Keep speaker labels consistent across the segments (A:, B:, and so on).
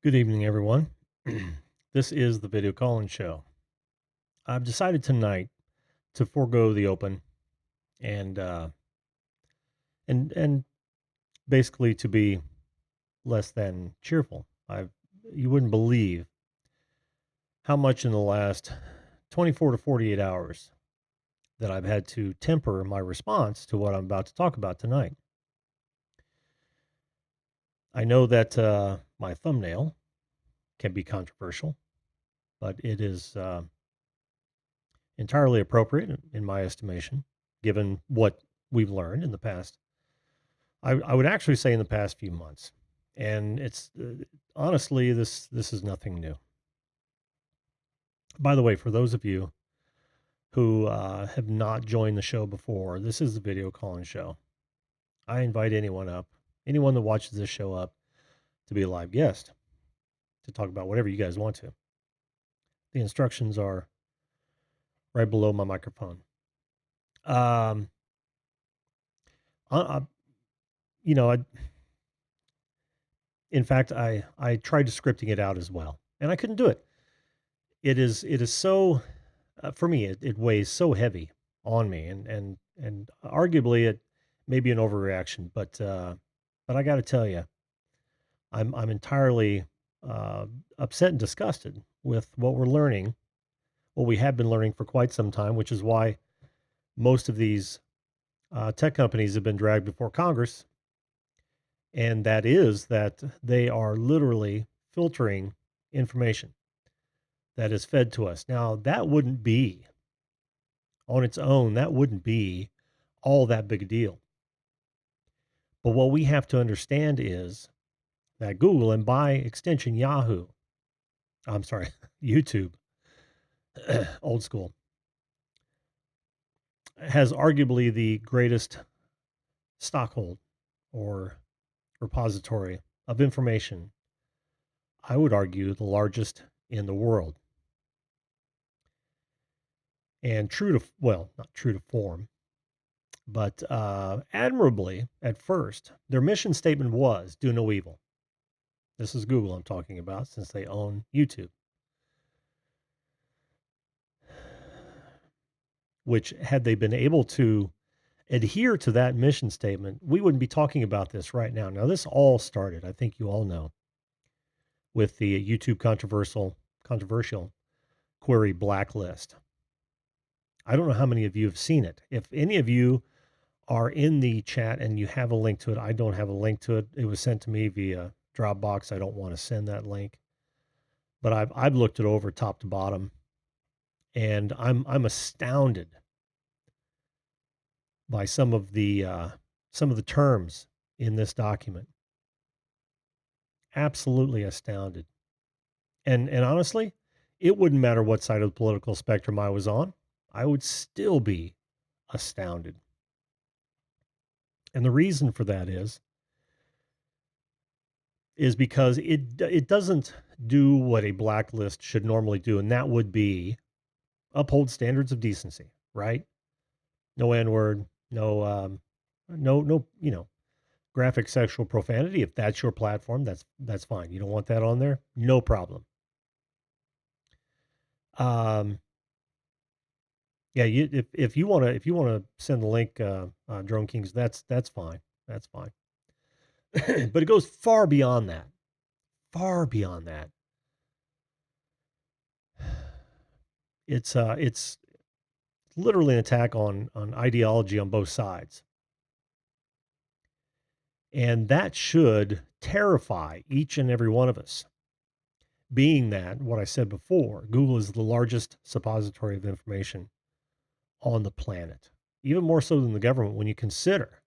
A: Good evening, everyone. This is the Video Callin Show. I've decided tonight to forego the open and and basically to be less than cheerful. You wouldn't believe how much in the last 24 to 48 hours that I've had to temper my response to what I'm about to talk about tonight. I know that my thumbnail can be controversial, but it is entirely appropriate in my estimation, given what we've learned in the past. I would actually say in the past few months, and it's honestly this is nothing new. By the way, for those of you who have not joined the show before, this is the Video Calling Show. I invite anyone that watches this show up, to be a live guest to talk about whatever you guys want to. The instructions are right below my microphone. Um, I, you know, I In fact, I tried scripting it out as well, and I couldn't do it. It is so for me, it weighs so heavy on me, and arguably it may be an overreaction, but I got to tell you, I'm entirely upset and disgusted with what we're learning, what we have been learning for quite some time, which is why most of these tech companies have been dragged before Congress, and that is that they are literally filtering information that is fed to us. Now, that wouldn't be on its own, that wouldn't be all that big a deal. But what we have to understand is that Google, and by extension Yahoo, I'm sorry, YouTube, old school, has arguably the greatest stockhold or repository of information. I would argue the largest in the world. And not true to form, but admirably at first, their mission statement was do no evil. This is Google I'm talking about, since they own YouTube, which had they been able to adhere to that mission statement, we wouldn't be talking about this right now. Now, this all started, I think you all know, with the YouTube controversial query blacklist. I don't know how many of you have seen it. If any of you are in the chat and you have a link to it, I don't have a link to it. It was sent to me via Dropbox. I don't want to send that link, but I've looked it over top to bottom, and I'm astounded by some of the terms in this document. Absolutely astounded. And honestly, it wouldn't matter what side of the political spectrum I was on. I would still be astounded. And the reason for that is because it doesn't do what a blacklist should normally do, and that would be uphold standards of decency, right? No N-word, no, graphic sexual profanity. If that's your platform, that's fine. You don't want that on there, no problem. Yeah, if you wanna send the link, Drone Kings, that's fine. That's fine. But it goes far beyond that. Far beyond that. It's literally an attack on ideology on both sides. And that should terrify each and every one of us. Being that, what I said before, Google is the largest suppository of information on the planet, even more so than the government when you consider,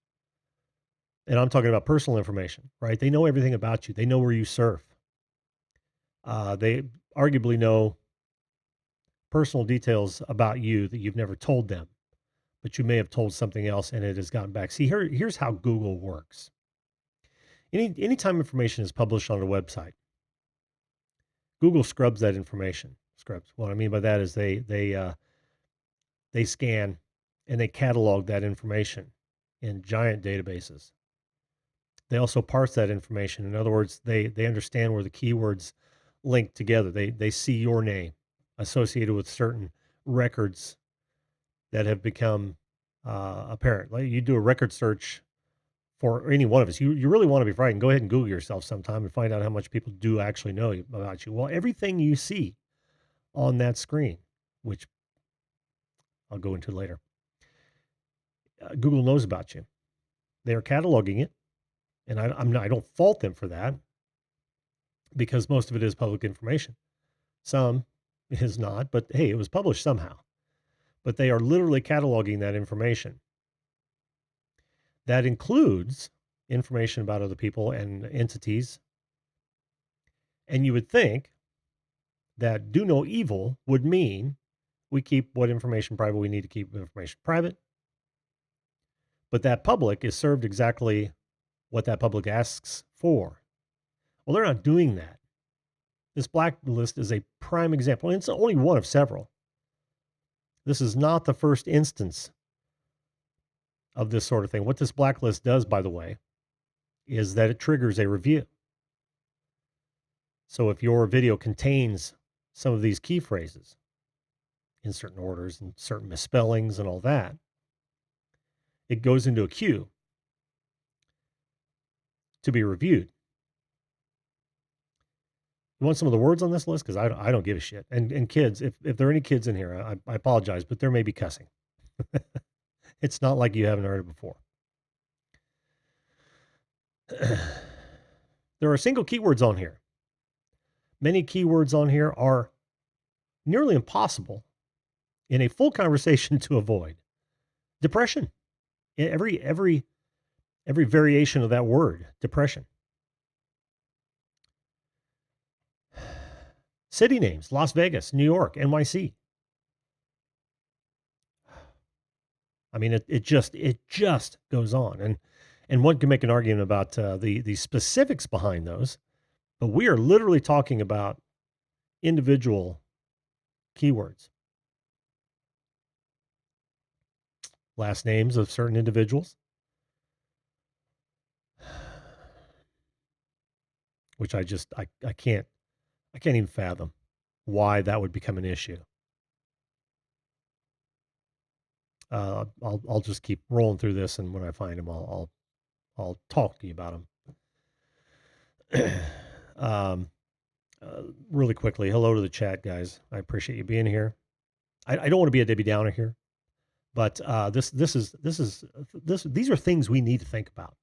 A: and I'm talking about personal information, right? They know everything about you. They know where you surf. They arguably know personal details about you that you've never told them, but you may have told something else and it has gotten back. See, here's how Google works. Anytime information is published on a website, Google scrubs that information. Scrubs. What I mean by that is they scan and they catalog that information in giant databases. They also parse that information. In other words, they understand where the keywords link together. They see your name associated with certain records that have become apparent. Like you do a record search for any one of us. You really want to be frightened. Go ahead and Google yourself sometime and find out how much people do actually know about you. Well, everything you see on that screen, which I'll go into later, Google knows about you. They are cataloging it, and I don't fault them for that because most of it is public information. Some is not, but hey, it was published somehow. But they are literally cataloging that information. That includes information about other people and entities. And you would think that do no evil would mean we keep what information private we need to keep information private. But that public is served exactly what that public asks for. Well, they're not doing that. This blacklist is a prime example, and it's only one of several. This is not the first instance of this sort of thing. What this blacklist does, by the way, is that it triggers a review. So if your video contains some of these key phrases in certain orders and certain misspellings and all that, it goes into a queue to be reviewed. You want some of the words on this list? Because I don't give a shit. And kids, if there are any kids in here, I apologize, but there may be cussing. It's not like you haven't heard it before. There are single keywords on here. Many keywords on here are nearly impossible in a full conversation to avoid. Depression. Every variation of that word, depression. City names, Las Vegas, New York, NYC. I mean, it just goes on. And one can make an argument about the specifics behind those, but we are literally talking about individual keywords. Last names of certain individuals, which I can't even fathom why that would become an issue. I'll just keep rolling through this, and when I find them, I'll talk to you about them. Really quickly, hello to the chat, guys. I appreciate you being here. I don't want to be a Debbie Downer here, but these are things we need to think about,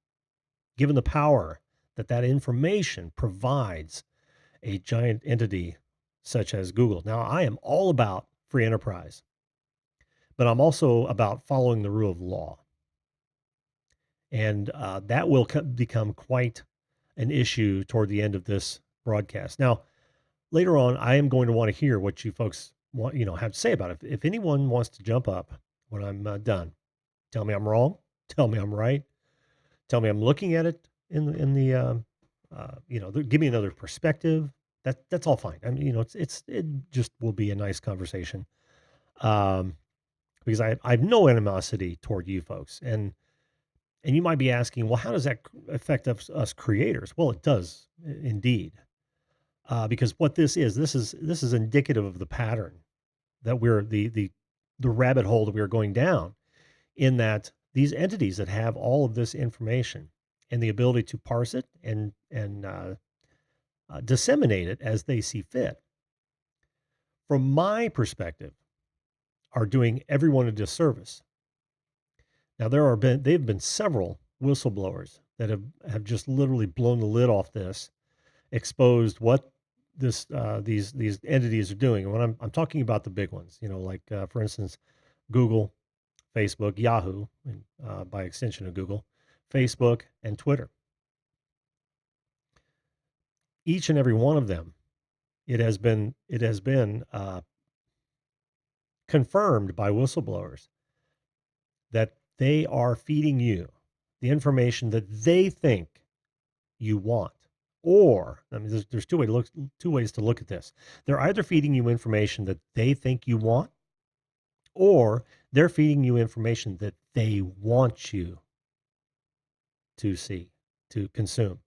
A: given the power that information provides a giant entity such as Google. Now, I am all about free enterprise, but I'm also about following the rule of law. And that will become quite an issue toward the end of this broadcast. Now, later on, I am going to want to hear what you folks have to say about it. If anyone wants to jump up when I'm done, tell me I'm wrong, tell me I'm right, tell me I'm looking at it in the give me another perspective. That's all fine. I mean, it just will be a nice conversation. Because I have no animosity toward you folks. And you might be asking, well, how does that affect us creators? Well, it does indeed. Because what this is indicative of the pattern that we're the rabbit hole that we are going down, in that these entities that have all of this information and the ability to parse it and disseminate it as they see fit, from my perspective, are doing everyone a disservice. Now, they've been several whistleblowers that have just literally blown the lid off this, exposed what these entities are doing. And when I'm talking about the big ones, like for instance, Google, Facebook, Yahoo, and by extension of Google, Facebook, and Twitter. Each and every one of them, it has been confirmed by whistleblowers that they are feeding you the information that they think you want. Or, I mean, there's two ways to look at this. They're either feeding you information that they think you want, or they're feeding you information that they want you to see. to consume.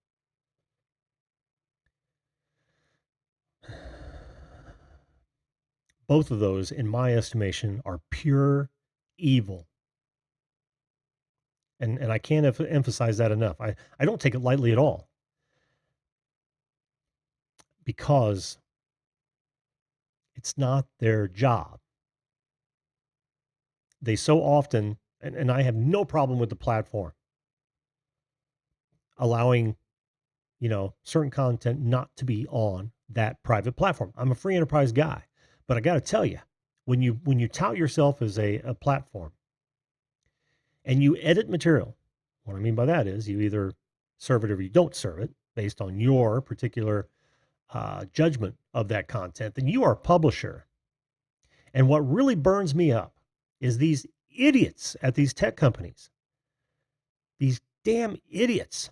A: Both of those, in my estimation, are pure evil. And I can't emphasize that enough. I don't take it lightly at all, because it's not their job. They so often, and I have no problem with the platform allowing, certain content not to be on that private platform. I'm a free enterprise guy, but I got to tell you, when you tout yourself as a platform and you edit material, what I mean by that is you either serve it or you don't serve it based on your particular judgment of that content, then you are a publisher. And what really burns me up is these idiots at these tech companies. These damn idiots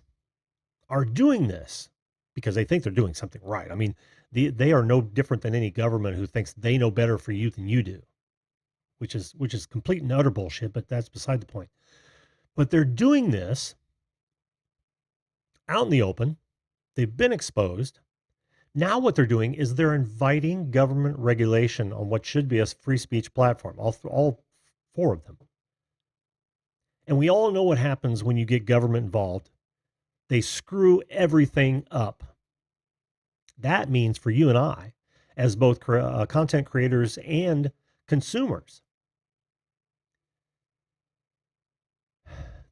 A: are doing this because they think they're doing something right. I mean, they are no different than any government who thinks they know better for you than you do, which is complete and utter bullshit, but that's beside the point. But they're doing this out in the open. They've been exposed. Now what they're doing is they're inviting government regulation on what should be a free speech platform, all four of them. And we all know what happens when you get government involved. They screw everything up. That means for you and I, as both content creators and consumers,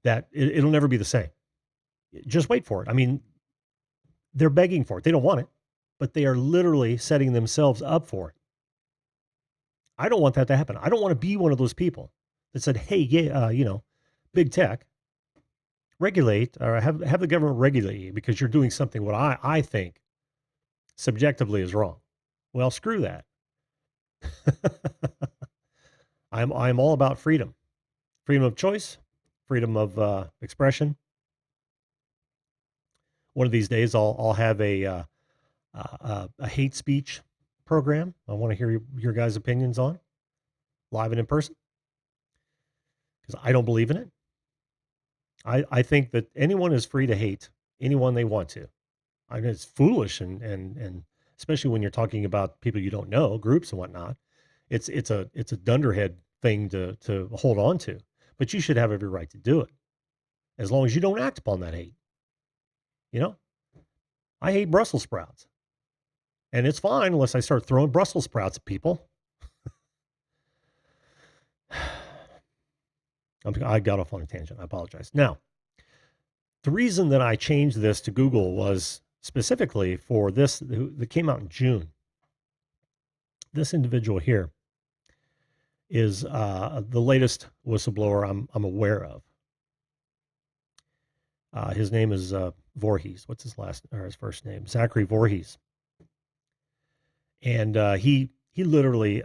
A: that it'll never be the same. Just wait for it. I mean, they're begging for it. They don't want it, but they are literally setting themselves up for it. I don't want that to happen. I don't want to be one of those people that said, hey, yeah, big tech, regulate, or have the government regulate you because you're doing something what I think subjectively is wrong. Well, screw that. I'm all about freedom of choice, freedom of expression. One of these days, I'll have a hate speech program. I want to hear your guys' opinions on live and in person, because I don't believe in it. I think that anyone is free to hate anyone they want to. I mean, it's foolish, and especially when you're talking about people you don't know, groups and whatnot. It's a dunderhead thing to hold on to, but you should have every right to do it, as long as you don't act upon that hate. I hate Brussels sprouts, and it's fine unless I start throwing Brussels sprouts at people. I got off on a tangent. I apologize. Now, the reason that I changed this to Google was specifically for this that came out in June. This individual here is the latest whistleblower I'm aware of. His name is Voorhees. What's his first name? Zachary Voorhees. And he literally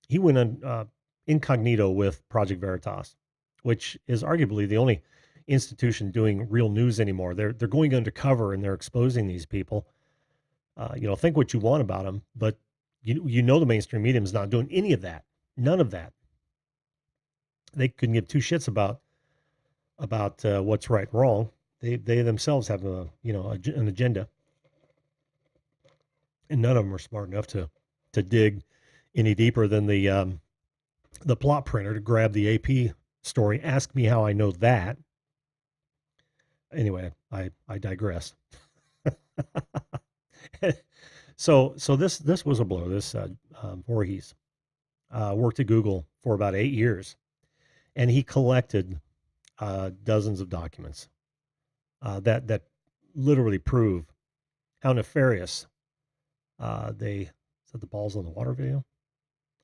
A: he went on incognito with Project Veritas, which is arguably the only institution doing real news anymore. They're going undercover and they're exposing these people. Think what you want about them, but the mainstream media is not doing any of that. None of that. They couldn't give two shits about what's right and wrong. They themselves have an agenda, and none of them are smart enough to dig any deeper than the plot printer to grab the AP story. Ask me how I know that. Anyway, I digress. So this whistleblower, this Voorhees, worked at Google for about 8 years, and he collected dozens of documents that literally prove how nefarious they said the balls on the water video.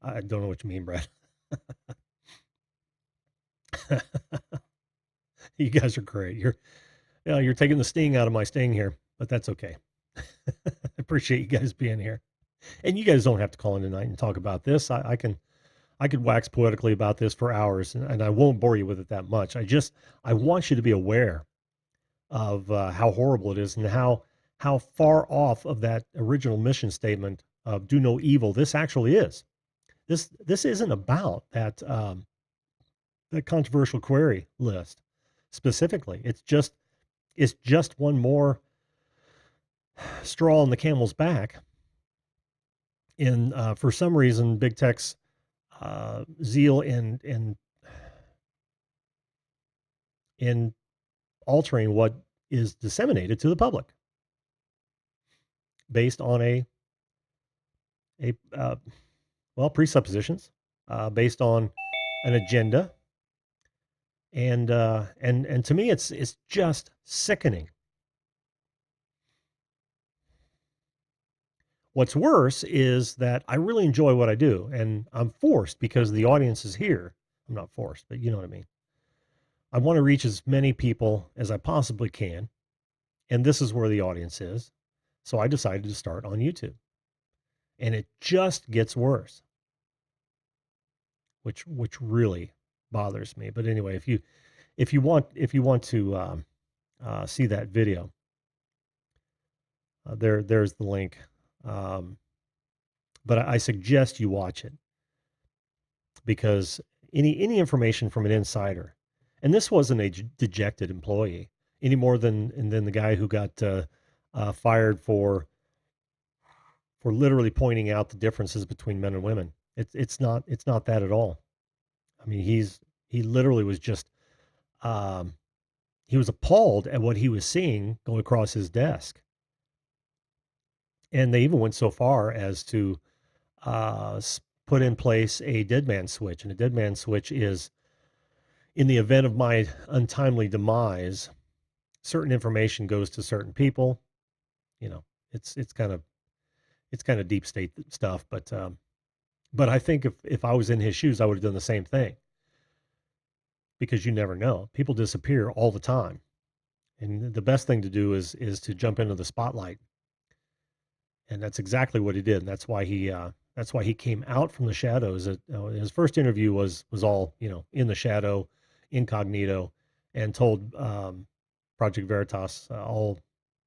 A: I don't know what you mean, Brad. You guys are great. You're taking the sting out of my sting here, but that's okay. I appreciate you guys being here. And you guys don't have to call in tonight and talk about this. I could wax poetically about this for hours, and I won't bore you with it that much. I want you to be aware of how horrible it is and how far off of that original mission statement of do no evil this actually is. This isn't about that controversial query list specifically. It's just It's just one more straw on the camel's back. And for some reason, big tech's zeal in altering what is disseminated to the public based on a presuppositions, based on an agenda, and to me, it's just sickening. What's worse is that I really enjoy what I do, and I'm forced because the audience is here. I'm not forced, but you know what I mean. I want to reach as many people as I possibly can, and this is where the audience is. So I decided to start on YouTube, and it just gets worse, which really bothers me. But anyway, if you want to see that video, there's the link. But I suggest you watch it because any information from an insider, and this wasn't a dejected employee any more than the guy who got fired for literally pointing out the differences between men and women. It's not that at all. I mean, he literally was just he was appalled at what he was seeing go across his desk. And they even went so far as to put in place a dead man switch. And a dead man switch is, in the event of my untimely demise, certain information goes to certain people. You know, it's kind of deep state stuff. But I think if I was in his shoes, I would have done the same thing. Because you never know. People disappear all the time. And the best thing to do is to jump into the spotlight. And that's exactly what he did. And that's why he came out from the shadows. His first interview was all, in the shadow, incognito, and told Project Veritas all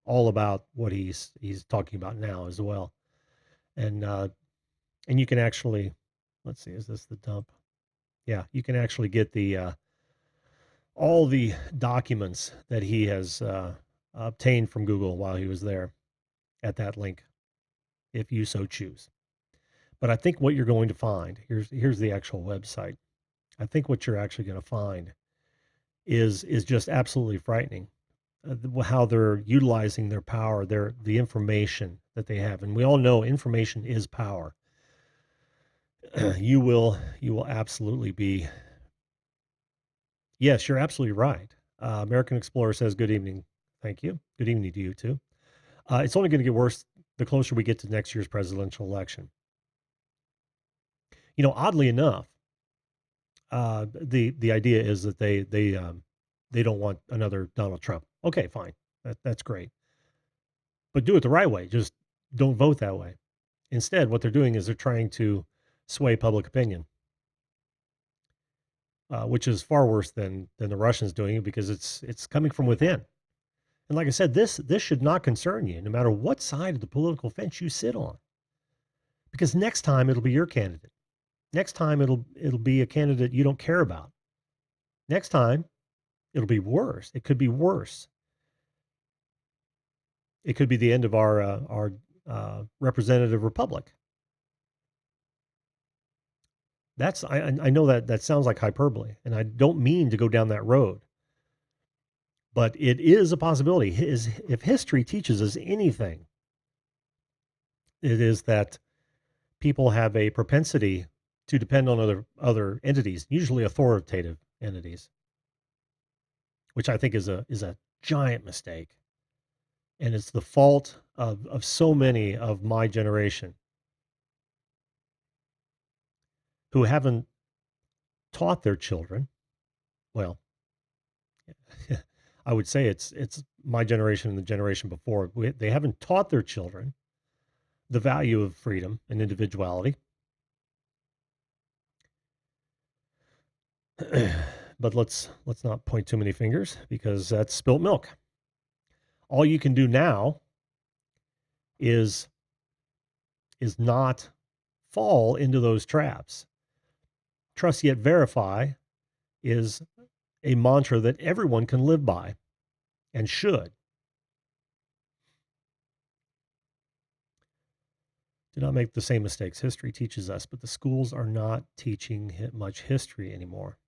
A: about what he's talking about now as well. And you can actually, let's see, is this the dump? Yeah, you can actually get the all the documents that he has obtained from Google while he was there at that link, if you so choose. But I think what you're going to find, here's the actual website. I think what you're actually going to find is just absolutely frightening. How they're utilizing their power, the information that they have, and we all know information is power. You will absolutely be. Yes, you're absolutely right. American Explorer says, "Good evening." Thank you. Good evening to you too. It's only going to get worse the closer we get to next year's presidential election. Oddly enough, the idea is that they don't want another Donald Trump. Okay, fine, that's great, but do it the right way. Just don't vote that way. Instead, what they're doing is they're trying to sway public opinion, which is far worse than the Russians doing it because it's coming from within. And like I said, this should not concern you, no matter what side of the political fence you sit on, because next time it'll be your candidate. Next time it'll be a candidate you don't care about. Next time it'll be worse. It could be worse. It could be the end of our representative republic. I know that sounds like hyperbole, and I don't mean to go down that road. But it is a possibility. If history teaches us anything, it is that people have a propensity to depend on other entities, usually authoritative entities, which I think is a giant mistake. And it's the fault of so many of my generation who haven't taught their children. Well, I would say it's my generation and the generation before. They haven't taught their children the value of freedom and individuality. But let's not point too many fingers, because that's spilt milk. All you can do now is not fall into those traps. Trust yet verify is a mantra that everyone can live by. and should. Do not make the same mistakes history teaches us, but the schools are not teaching much history anymore.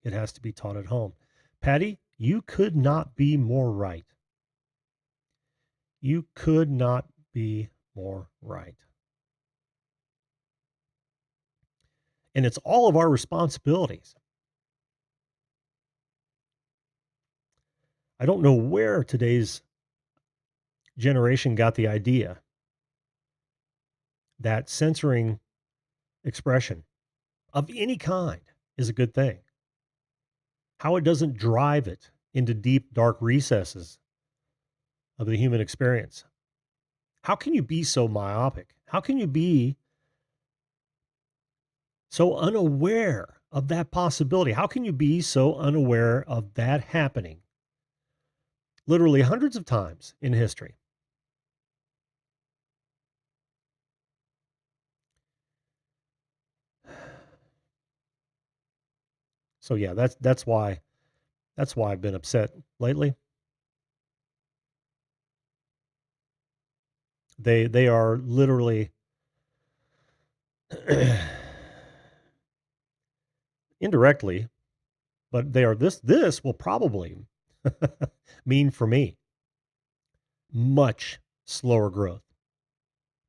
A: It has to be taught at home. Patty, you could not be more right. You could not be more right. And it's all of our responsibilities. I don't know where today's generation got the idea that censoring expression of any kind is a good thing. How it doesn't drive it into deep, dark recesses of the human experience. How can you be so myopic? How can you be so unaware of that possibility? How can you be so unaware of that happening literally hundreds of times in history? So yeah, that's why I've been upset lately. They are literally indirectly, but they are this will probably mean for me much slower growth.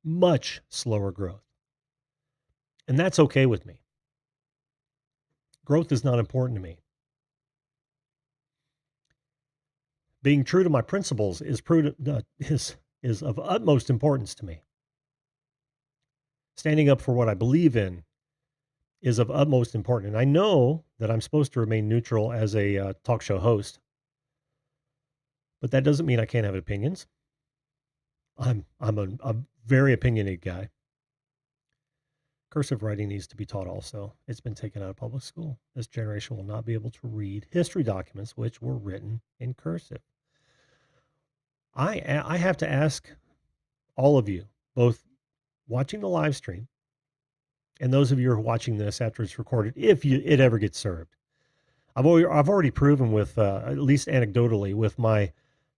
A: Much slower growth. And that's okay with me. Growth is not important to me. Being true to my principles is of utmost importance to me. Standing up for what I believe in is of utmost importance. And I know that I'm supposed to remain neutral as a talk show host, but that doesn't mean I can't have opinions. I'm a very opinionated guy. Cursive writing needs to be taught also. It's been taken out of public school. This generation will not be able to read history documents which were written in cursive. I have to ask all of you, both watching the live stream and those of you who are watching this after it's recorded, if it ever gets served. I've already proven with, at least anecdotally, with my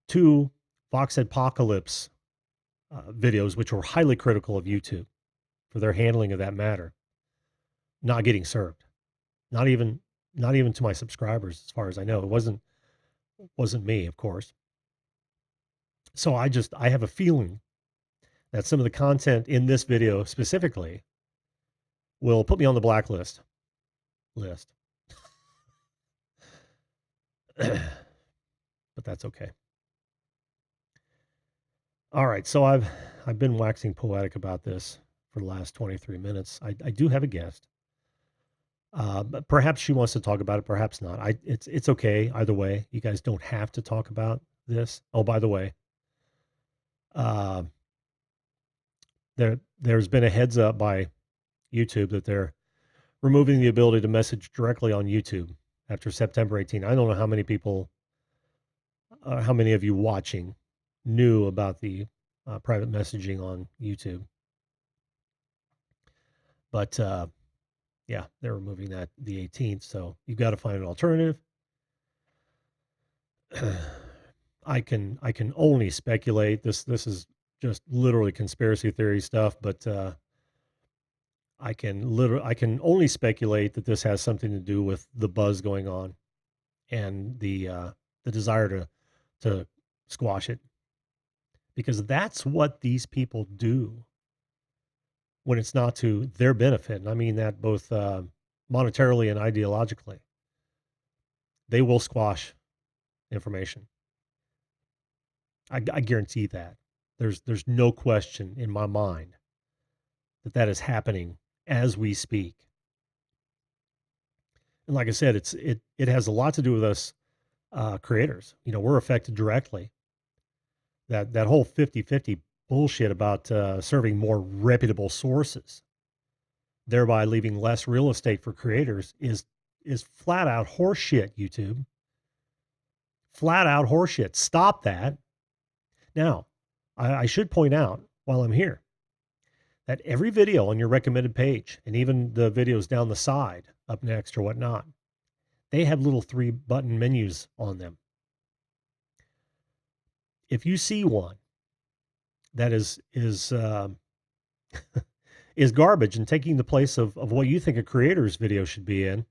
A: 2 Vox Apocalypse videos, which were highly critical of YouTube for their handling of that matter, not getting served. Not even to my subscribers, as far as I know. It wasn't me, of course. So I have a feeling that some of the content in this video specifically will put me on the blacklist list. But that's okay. All right, so I've been waxing poetic about this for the last 23 minutes. I do have a guest. But perhaps she wants to talk about it, perhaps not. It's okay either way. You guys don't have to talk about this. Oh, by the way, there's been a heads up by YouTube that they're removing the ability to message directly on YouTube after September 18. I don't know how many people, how many of you watching knew about the private messaging on YouTube. But yeah, they're removing that the 18th. So you've got to find an alternative. I can only speculate. This is just literally conspiracy theory stuff, but I can only speculate that this has something to do with the buzz going on and the desire to squash it, because that's what these people do when it's not to their benefit. And I mean that both monetarily and ideologically. They will squash information. I guarantee that. There's no question in my mind that is happening as we speak. And like I said, it has a lot to do with us creators. You know, we're affected directly. That whole 50-50 bullshit about serving more reputable sources, thereby leaving less real estate for creators, is flat out horseshit, YouTube. Flat out horseshit. Stop that. Now, I should point out while I'm here that every video on your recommended page, and even the videos down the side, up next or whatnot, they have little 3-button menus on them. If you see one that is garbage and taking the place of what you think a creator's video should be in,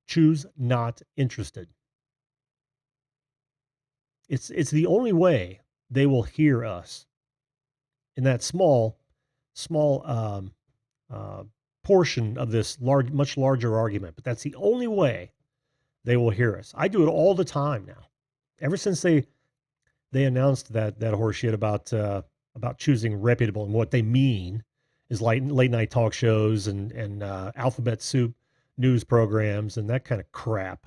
A: choose not interested. It's the only way they will hear us in that small uh, portion of this much larger argument. But that's the only way they will hear us. I do it all the time now. Ever since they announced that horseshit about choosing reputable, and what they mean is late night talk shows and alphabet soup news programs and that kind of crap,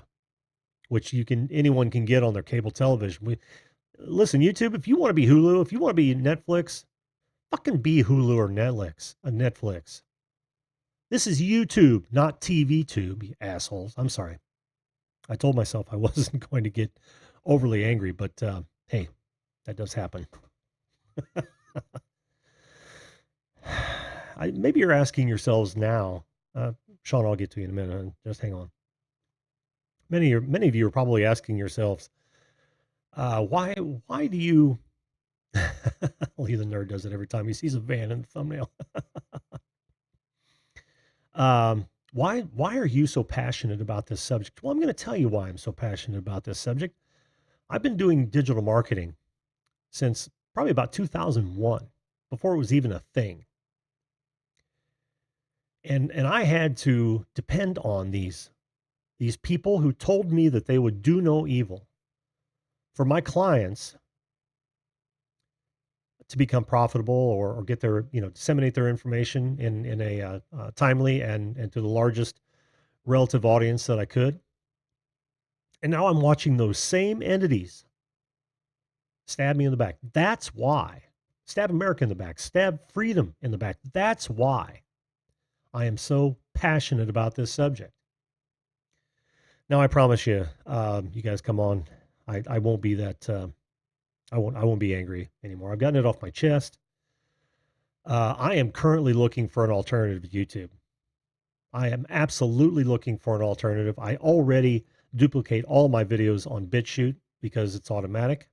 A: which anyone can get on their cable television. Listen, YouTube, if you want to be Hulu, if you want to be Netflix, fucking be Hulu or Netflix. This is YouTube, not TV Tube, you assholes. I'm sorry. I told myself I wasn't going to get overly angry, but hey, that does happen. Maybe you're asking yourselves now, Sean, I'll get to you in a minute. Just hang on. Many of you are probably asking yourselves, why do you? Lee the Nerd does it every time he sees a van in the thumbnail. Why are you so passionate about this subject? Well, I'm going to tell you why I'm so passionate about this subject. I've been doing digital marketing since probably about 2001, before it was even a thing. And I had to depend on these people who told me that they would do no evil for my clients to become profitable or get their, disseminate their information in a timely and to the largest relative audience that I could. And now I'm watching those same entities stab me in the back. That's why. Stab America in the back. Stab freedom in the back. That's why I am so passionate about this subject. Now, I promise you, you guys come on. I won't be that. I won't be angry anymore. I've gotten it off my chest. I am currently looking for an alternative to YouTube. I am absolutely looking for an alternative. I already duplicate all my videos on BitChute because it's automatic.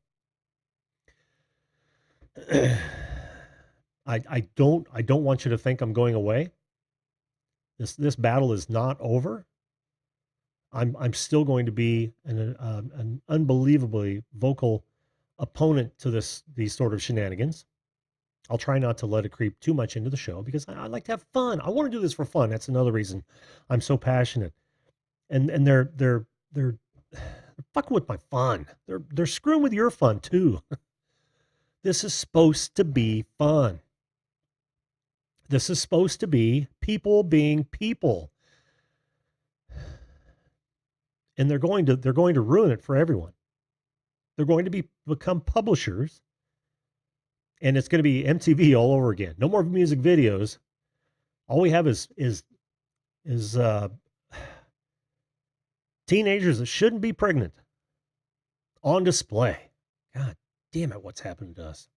A: I don't want you to think I'm going away. This battle is not over. I'm still going to be an unbelievably vocal opponent to these sort of shenanigans. I'll try not to let it creep too much into the show because I like to have fun. I want to do this for fun. That's another reason I'm so passionate. And they're fucking with my fun. They're screwing with your fun too. This is supposed to be fun. This is supposed to be people being people. And they're going to ruin it for everyone. They're going to become publishers, and it's going to be MTV all over again. No more music videos. All we have is teenagers that shouldn't be pregnant on display. God damn it, what's happened to us?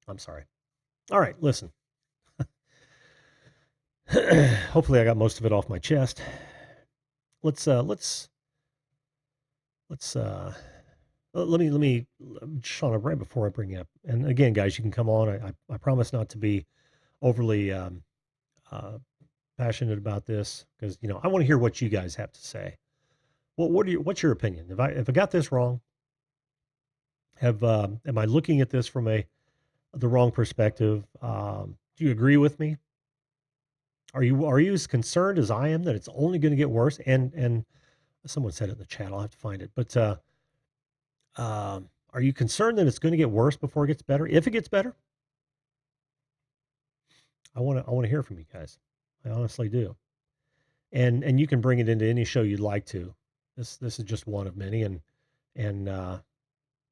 A: I'm sorry. All right, listen. Hopefully I got most of it off my chest. Let me, Shauna, right before I bring you up, and again, guys, you can come on. I promise not to be overly passionate about this because I want to hear what you guys have to say. What's your opinion? If I got this wrong, am I looking at this from the wrong perspective? Do you agree with me? Are you as concerned as I am that it's only going to get worse? And someone said it in the chat. I'll have to find it, but. Are you concerned that it's going to get worse before it gets better? If it gets better, I want to hear from you guys. I honestly do. And you can bring it into any show you'd like to. This is just one of many, and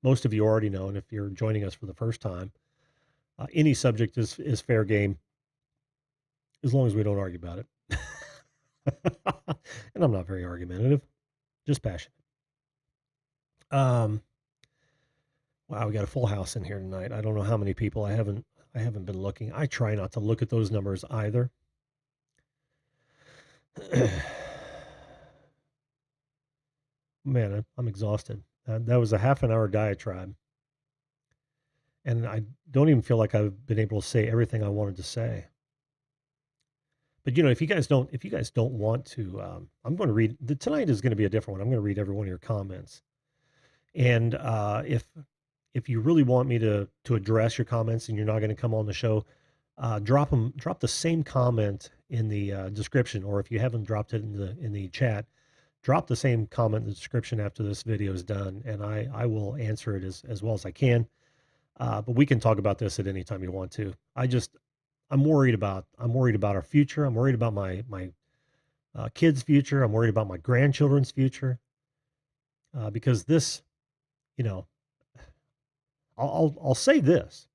A: most of you already know. And if you're joining us for the first time, any subject is fair game, as long as we don't argue about it. And I'm not very argumentative, just passionate. Wow, we got a full house in here tonight. I don't know how many people. I haven't been looking. I try not to look at those numbers either. Man, I'm exhausted. That was a half an hour diatribe, and I don't even feel like I've been able to say everything I wanted to say. But if you guys don't want to, I'm going to read. Tonight is going to be a different one. I'm going to read every one of your comments, and if you really want me to address your comments and you're not going to come on the show, drop the same comment in the description, or if you haven't dropped it in the chat, drop the same comment in the description after this video is done, and I will answer it as well as I can. But we can talk about this at any time you want to. I'm worried about our future. I'm worried about my kids' future. I'm worried about my grandchildren's future, because this, you know, I'll say this: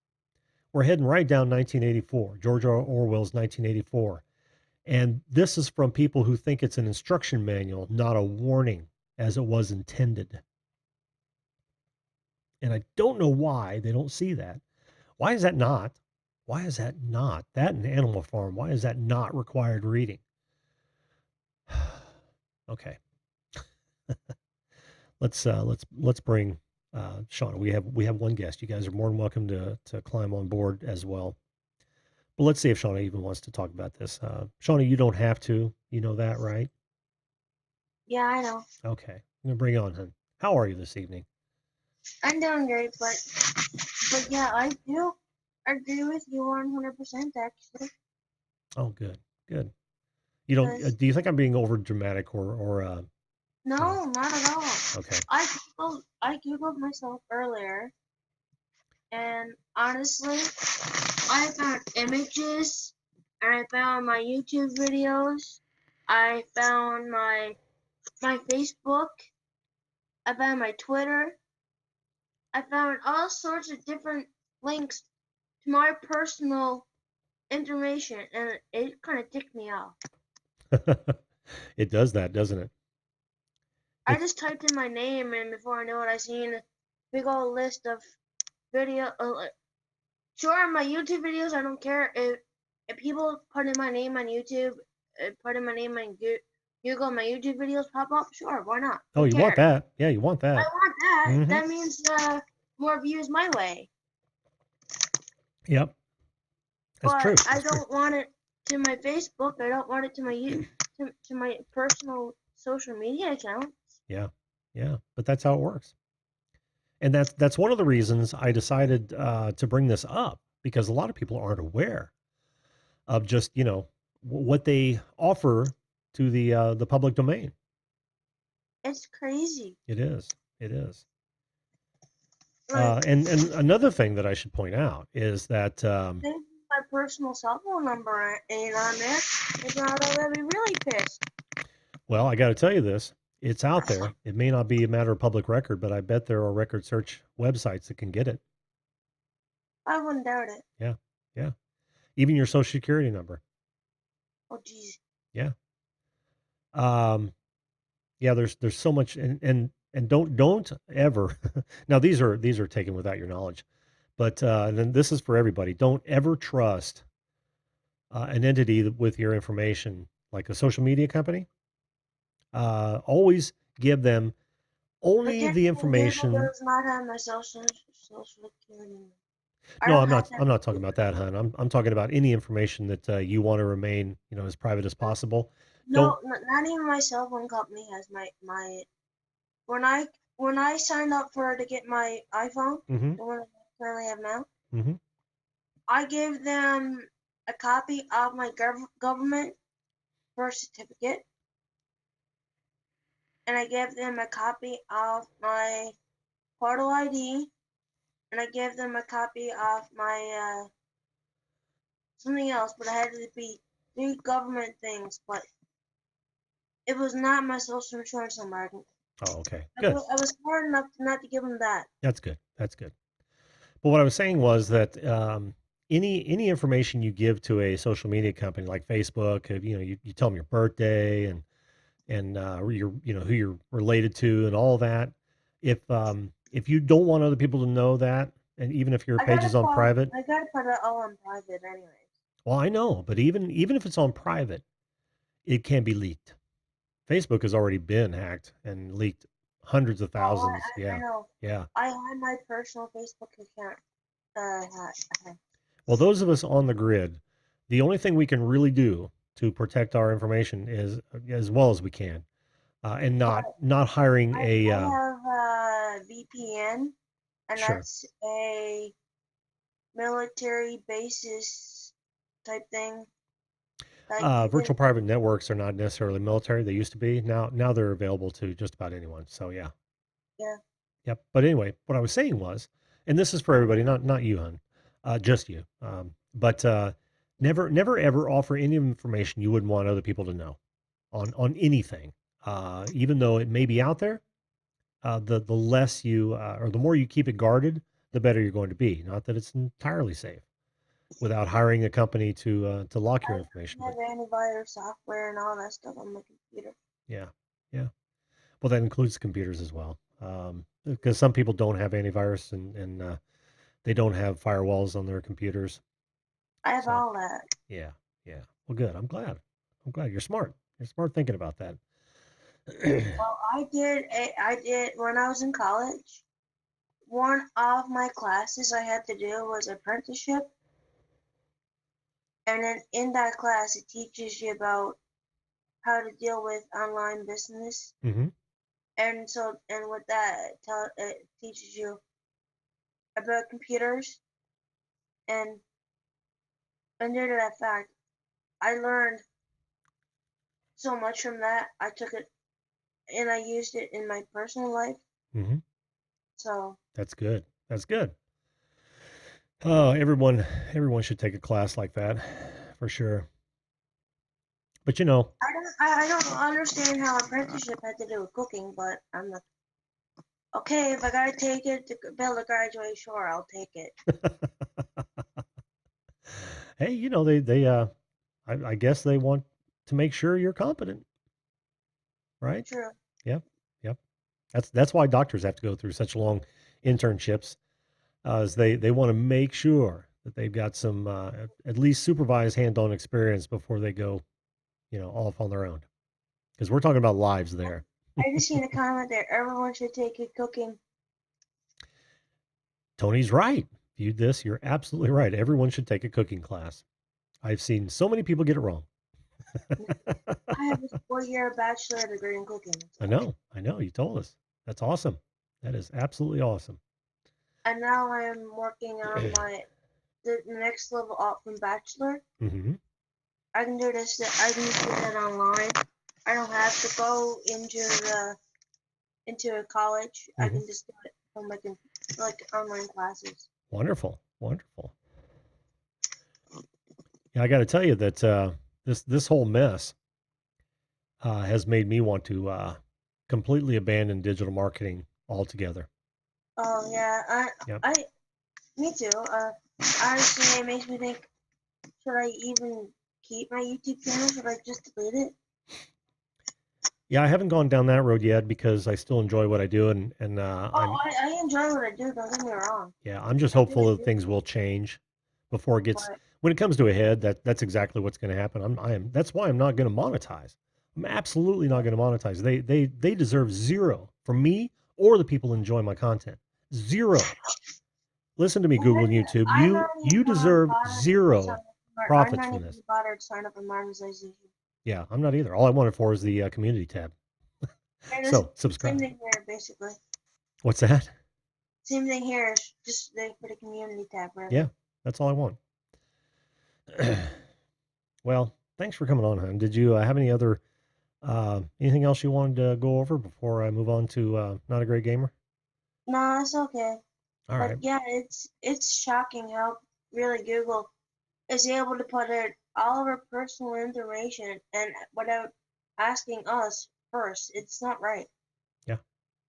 A: we're heading right down 1984, George Orwell's 1984, and this is from people who think it's an instruction manual, not a warning, as it was intended. And I don't know why they don't see that. Why is that not? Why is that not? That and Animal Farm, why is that not required reading? Okay. Let's bring Shauna. We have one guest. You guys are more than welcome to climb on board as well. But let's see if Shauna even wants to talk about this. Shauna, you don't have to. You know that, right?
B: Yeah, I know.
A: Okay. I'm gonna bring you on, hun. How are you this evening?
B: I'm doing great, but yeah, I do agree with you 100% actually.
A: Oh, good, good. You don't? Do you think I'm being over dramatic or?
B: No, not at all.
A: Okay.
B: I googled myself earlier, and honestly, I found images, and I found my YouTube videos, I found my Facebook, I found my Twitter, I found all sorts of different links to my personal information, and it kind of ticked me off.
A: It does that, doesn't it?
B: I just typed in my name, and before I know it, I seen a big old list of video. Sure, my YouTube videos, I don't care if people put in my name on YouTube, put in my name on Google, my YouTube videos pop up. Sure, why not?
A: Oh, you want that? Yeah, you want
B: I
A: that.
B: want that.
A: Mm-hmm.
B: That means more views my way.
A: Yep. That's
B: But
A: true.
B: I don't want it to my Facebook. I don't want it to my to my personal social media accounts.
A: Yeah, yeah. But that's how it works. And that's one of the reasons I decided to bring this up, because a lot of people aren't aware of just what they offer to the public domain.
B: It's crazy.
A: It is. It is.
B: Like,
A: and another thing that I should point out is that
B: my personal cell phone number ain't on there. If not, I'd be really pissed.
A: well, I got to tell you this. It's out there. It may not be a matter of public record, but I bet there are record search websites that can get it.
B: I wouldn't doubt it.
A: Yeah. Yeah. Even your social security number.
B: Oh, geez.
A: Yeah. Yeah, there's so much, and don't ever now these are taken without your knowledge, but then this is for everybody. Don't ever trust an entity with your information, like a social media company. Always give them only the information.
B: Does not have my social security number.
A: No, I'm not talking about that, hon. I'm talking about any information that you want to remain, as private as possible.
B: No, not even my cell phone company has my when I signed up to get my iPhone,
A: Mm-hmm.
B: the one I currently have now,
A: Mm-hmm.
B: I gave them a copy of my government birth certificate, and I gave them a copy of my portal ID, and I gave them a copy of my something else, but it had to be 3 government things, but it was not my social insurance number.
A: Oh, okay. Good.
B: I was smart enough not to give them that.
A: That's good. That's good. But what I was saying was that any information you give to a social media company like Facebook, you tell them your birthday and your who you're related to and all that. If you don't want other people to know that, and even if your page is on private,
B: I gotta put it all on private anyways.
A: well, I know, but even if it's on private, it can be leaked. Facebook has already been hacked and leaked hundreds of
B: Oh,
A: thousands.
B: I
A: Yeah,
B: know.
A: yeah.
B: I had my personal Facebook account.
A: Well, those of us on the grid, the only thing we can really do to protect our information is as well as we can, and
B: But
A: not hiring a
B: I have a VPN, and
A: sure.
B: that's a military basis type thing. Like you can,
A: Virtual private networks are not necessarily military. They used to be. Now they're available to just about anyone. So yeah,
B: yeah.
A: yep. But anyway, what I was saying was, and this is for everybody, not you, hun, just you. But never ever offer any information you wouldn't want other people to know on anything, even though it may be out there. The less you or the more you keep it guarded, the better you're going to be. Not that it's entirely safe without hiring a company to lock your information,
B: I have
A: but
B: antivirus software and all that stuff on my computer.
A: yeah, yeah. Well, that includes computers as well, because some people don't have antivirus and they don't have firewalls on their computers.
B: I have
A: So
B: all that.
A: yeah, yeah. Well, good. I'm glad. I'm glad you're smart. You're smart thinking about that.
B: Well, I did when I was in college. One of my classes I had to do was apprenticeship, and then in that class it teaches you about how to deal with online business,
A: hmm
B: and with that it teaches you about computers, and due to that fact, I learned so much from that. I took it and I used it in my personal life.
A: hmm
B: So
A: That's good. That's good. Everyone should take a class like that, for sure. But
B: I don't understand how apprenticeship had to do with cooking, but I'm like, okay, if I gotta take it to build a graduate, sure, I'll take it.
A: hey, I guess they want to make sure you're competent, right?
B: True.
A: Yep, yep. That's why doctors have to go through such long internships, as they want to make sure that they've got some at least supervised hand-on experience before they go, off on their own. Because we're talking about lives there.
B: I just seen a comment there. Everyone should take it cooking.
A: Tony's right. Viewed this, you're absolutely right. Everyone should take a cooking class. I've seen so many people get it wrong.
B: I have a 4-year bachelor degree in cooking.
A: I
B: So.
A: know, I know. You told us. That's awesome. That is absolutely awesome.
B: And now I'm working on the next level up from bachelor.
A: hmm
B: I can do this. I can do that online. I don't have to go into a college. I
A: hmm
B: can just do it from like online classes.
A: Wonderful, wonderful. Yeah, I got to tell you that this whole mess has made me want to completely abandon digital marketing altogether.
B: Oh yeah,
A: Yep.
B: me too. Honestly, it makes me think: should I even keep my YouTube channel? Should I just delete it?
A: Yeah, I haven't gone down that road yet because I still enjoy what I do, and
B: Oh, I enjoy what I do. Don't get me wrong.
A: yeah, I'm just
B: I
A: hopeful
B: really
A: that
B: do.
A: things will change before it gets
B: But
A: when it comes to a head. That's exactly what's going to happen. I am that's why I'm not going to monetize. I'm absolutely not going to monetize. They deserve zero from me or the people who enjoy my content. Zero. Listen to me, Google and YouTube.
B: I'm
A: You
B: not
A: you
B: even
A: deserve
B: bothered to sign
A: zero
B: up I'm
A: profits
B: not
A: from
B: even
A: this.
B: bothered to sign up for monetization.
A: Yeah, I'm not either. All I wanted for is the community tab.
B: And it's
A: So
B: same
A: subscribe.
B: thing here, basically.
A: What's that?
B: Same thing here. It's just for the community tab, really.
A: Yeah, that's all I want. Well, thanks for coming on, hon. Did you have any other anything else you wanted to go over before I move on to not a great gamer?
B: No, it's okay.
A: All
B: But
A: right.
B: yeah, it's shocking how really Google is able to put in all of our personal information and without asking us first. It's not right.
A: Yeah,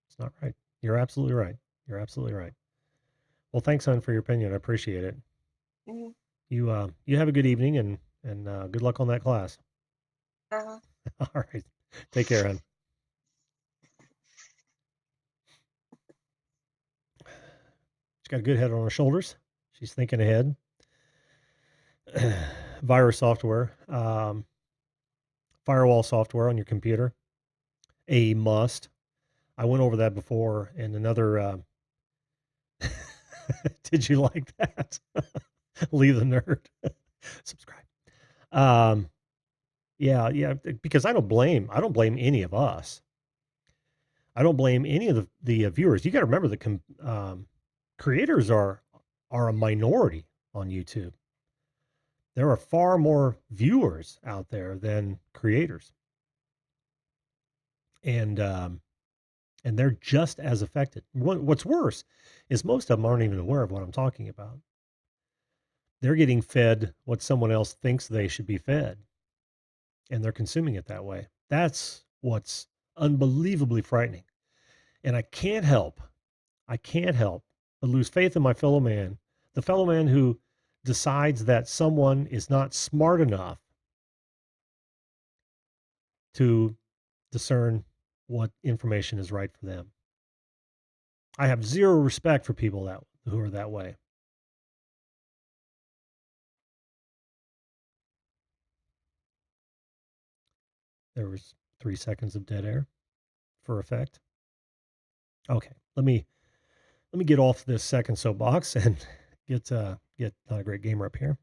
A: it's not right. You're absolutely right. You're absolutely right. Well, thanks, hon, for your opinion. I appreciate it.
B: Mm-hmm.
A: You have a good evening and good luck on that class.
B: Uh-huh.
A: All right. Take care, hon. She's got a good head on her shoulders. She's thinking ahead. Virus software, firewall software on your computer, a must. I went over that before, and another. Did you like that? Leave the nerd. Subscribe. Um, yeah, because I don't blame any of us. I don't blame any of the viewers. You got to remember the creators are a minority on YouTube. There are far more viewers out there than creators, and they're just as affected. What's worse is most of them aren't even aware of what I'm talking about. They're getting fed what someone else thinks they should be fed, and they're consuming it that way. That's what's unbelievably frightening. And I can't help but lose faith in my fellow man, the fellow man who decides that someone is not smart enough to discern what information is right for them. I have zero respect for people who are that way. There was 3 seconds of dead air for effect. Okay, let me get off this second soapbox and get not a great gamer up here.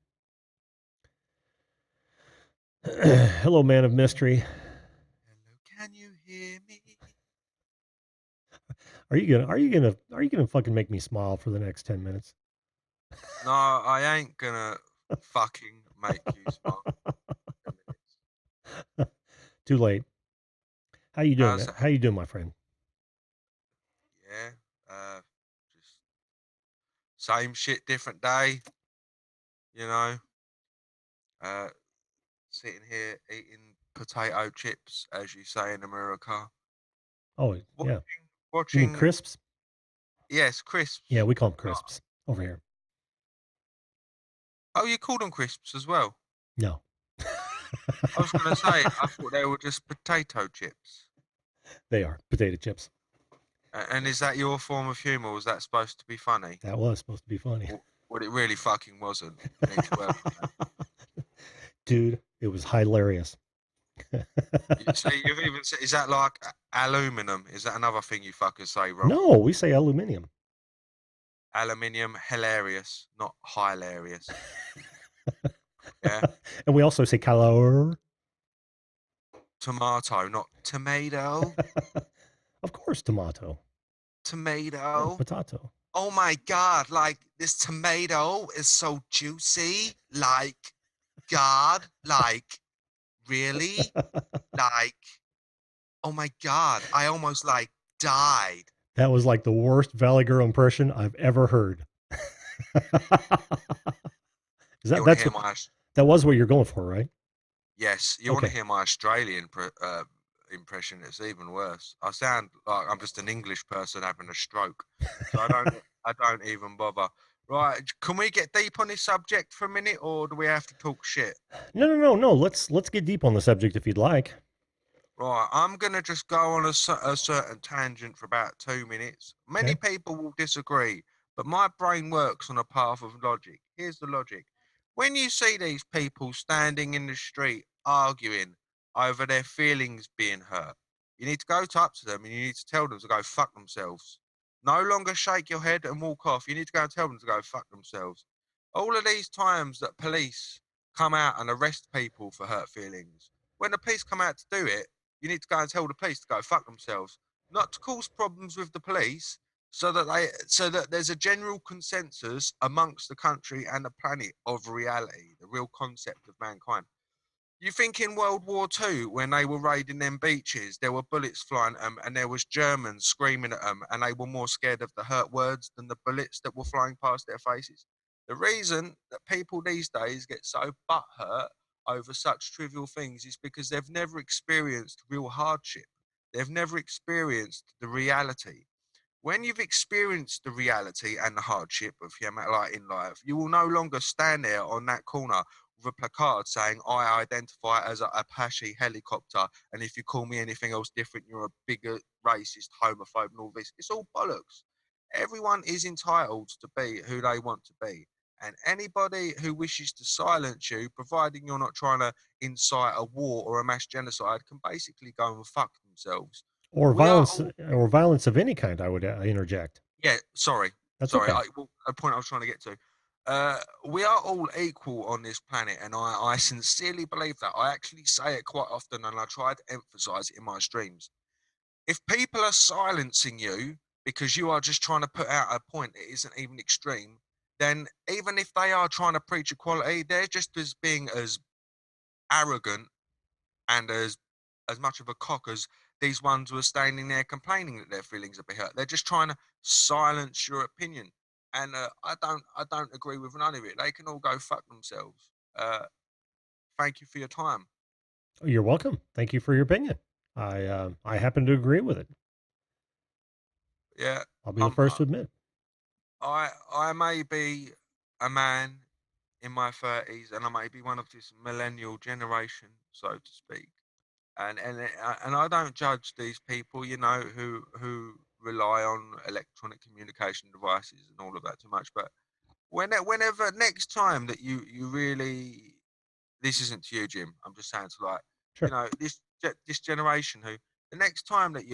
A: Hello, man of mystery.
C: Hello, can you hear me?
A: Are you gonna fucking make me smile for the next 10 minutes?
C: No, I ain't gonna fucking make you smile.
A: Too late. How you doing?
C: How's that?
A: How you doing, my friend?
C: Yeah, just same shit, different day. You know, sitting here eating potato chips, as you say in America.
A: Oh, yeah. You mean
C: Watching.
A: crisps?
C: Yes, crisps.
A: Yeah, we call them crisps over here.
C: Oh, you call them crisps as well?
A: No.
C: I was gonna say, I thought they were just potato chips.
A: They are potato chips.
C: And is that your form of humor? Was that supposed to be funny?
A: That was supposed to be funny.
C: Well, it really fucking wasn't. You need to work on that.
A: Dude, it was hilarious.
C: See, you've even said, is that like aluminum? Is that another thing you fuckers say wrong?
A: No, we say aluminium.
C: Aluminium, hilarious, not hilarious. Yeah.
A: And we also say color.
C: Tomato, not tomato.
A: Of course, tomato.
C: Tomato.
A: Yeah, potato.
C: Oh my God, like this tomato is so juicy. Like, God, like, really? Like, oh my God, I almost like died.
A: That was like the worst Valley Girl impression I've ever heard. Is that that was what you're going for, right?
C: Yes, you want to hear my Australian impression? It's even worse. I sound like I'm just an English person having a stroke, so I don't even bother. Right? Can we get deep on this subject for a minute, or do we have to talk shit?
A: No. Let's get deep on the subject if you'd like.
C: Right, I'm gonna just go on a certain tangent for about 2 minutes. Many people will disagree, but my brain works on a path of logic. Here's the logic. When you see these people standing in the street arguing over their feelings being hurt, you need to go up to them and you need to tell them to go fuck themselves. No longer shake your head and walk off. You need to go and tell them to go fuck themselves. All of these times that police come out and arrest people for hurt feelings, when the police come out to do it, you need to go and tell the police to go fuck themselves, not to cause problems with the police, so that there's a general consensus amongst the country and the planet of reality, the real concept of mankind. You think in World War II, when they were raiding them beaches, there were bullets flying at them and there was Germans screaming at them and they were more scared of the hurt words than the bullets that were flying past their faces? The reason that people these days get so butthurt over such trivial things is because they've never experienced real hardship. They've never experienced the reality. When you've experienced the reality and the hardship of humanity in life, you will no longer stand there on that corner with a placard saying, I identify as a Apache helicopter, and if you call me anything else different, you're a bigger racist, homophobe, and all this. It's all bollocks. Everyone is entitled to be who they want to be. And anybody who wishes to silence you, providing you're not trying to incite a war or a mass genocide, can basically go and fuck themselves.
A: Or
C: We are
A: violence,
C: all,
A: or violence of any kind. I would interject.
C: yeah, sorry.
A: That's
C: Sorry,
A: okay.
C: a point I was trying to get to. We are all equal on this planet, and I sincerely believe that. I actually say it quite often, and I try to emphasize it in my streams. If people are silencing you because you are just trying to put out a point that isn't even extreme, then even if they are trying to preach equality, they're just as being as arrogant and as much of a cock as these ones who are standing there complaining that their feelings are being hurt. They're just trying to silence your opinion, and I don't agree with none of it. They can all go fuck themselves. Thank you for your time.
A: You're welcome. Thank you for your opinion. I happen to agree with it.
C: Yeah,
A: I'll be the
C: um,
A: first to admit.
C: I may be a man in my 30s, and I may be one of this millennial generation, so to speak. And I don't judge these people, who rely on electronic communication devices and all of that too much. But whenever next time that you really, this isn't to you, Jim. I'm just saying to, like,
A: Sure.
C: this generation who, the next time that